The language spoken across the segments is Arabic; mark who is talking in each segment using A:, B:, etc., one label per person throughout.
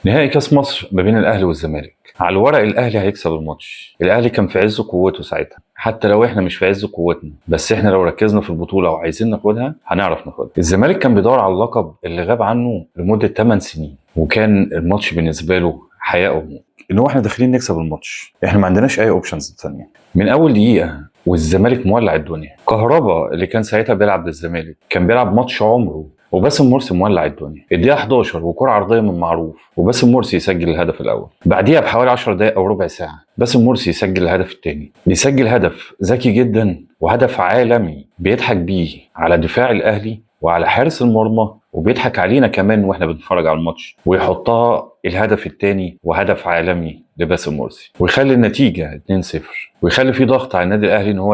A: نهائي كاس مصر ما بين الاهلي والزمالك. على الورق الاهلي هيكسب الماتش. الاهلي كان في عز قوته ساعتها، حتى لو احنا مش في عز قوتنا، بس احنا لو ركزنا في البطوله وعايزين ناخدها هنعرف ناخدها. الزمالك كان بيدور على اللقب اللي غاب عنه لمده 8 سنين، وكان الماتش بالنسبه له حياه او موت. ان هو احنا داخلين نكسب الماتش، احنا ما عندناش اي اوبشنز ثانيه. من اول دقيقه والزمالك مولع الدنيا. كهربا اللي كان ساعتها بيلعب للزمالك كان بيلعب ماتش عمره، وباسم مرسي مولع الدنيا. الدقيقه 11 وكره عرضيه من معروف، وباسم مرسي يسجل الهدف الاول. بعديها بحوالي 10 دقائق او ربع ساعه باسم مرسي يسجل الهدف الثاني. بيسجل هدف ذكي جدا وهدف عالمي بيضحك بيه على دفاع الاهلي وعلى حارس المرمى، وبيضحك علينا كمان واحنا بنتفرج على الماتش، ويحطها الهدف الثاني وهدف عالمي لباسم مرسي، ويخلي النتيجه 2-0، ويخلي في ضغط على النادي الاهلي ان هو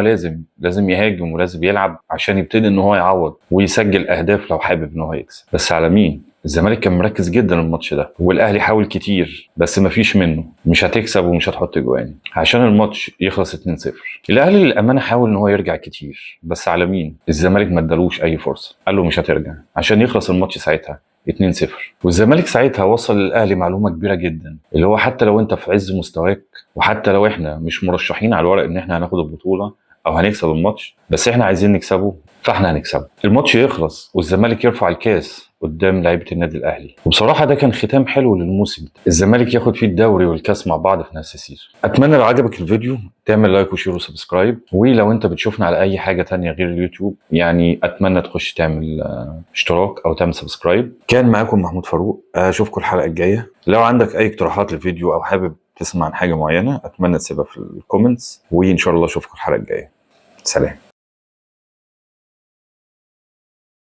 A: لازم يهاجم ولازم يلعب عشان يبتدي ان هو يعوض ويسجل اهداف لو حابب ان هو يكسب. بس على مين؟ الزمالك كان مركز جدا الماتش ده، والاهلي حاول كتير بس مفيش منه. مش هتكسب ومش هتحط جوان عشان الماتش يخلص 2-0. الاهلي للامانه حاول ان هو يرجع كتير، بس على مين؟ الزمالك ما ادالوش اي فرصه، قال له مش هترجع عشان يخلص الماتش ساعتها 2-0. والزمالك ساعتها وصل للاهلي معلومه كبيره جدا، اللي هو حتى لو انت في عز مستواك، وحتى لو احنا مش مرشحين على الورق ان احنا هناخد البطوله او هنكسب الماتش، بس احنا عايزين نكسبه، فاحنا هنكسبه. الماتش يخلص والزمالك يرفع الكاس قدام لعيبه النادي الاهلي، وبصراحه ده كان ختام حلو للموسم. الزمالك ياخد فيه الدوري والكاس مع بعض في نفس السيزون. اتمنى لو عجبك الفيديو تعمل لايك وشير وسبسكرايب، ولو انت بتشوفنا على اي حاجه تانية غير اليوتيوب يعني اتمنى تخش تعمل اشتراك او تعمل سبسكرايب. كان معاكم محمود فاروق، اشوفكم الحلقه الجايه. لو عندك اي اقتراحات للفيديو او حابب تسمع عن حاجه معينه اتمنى تسيبها في الكومنتس، وان شاء الله اشوفكم الحلقه الجايه. سلام.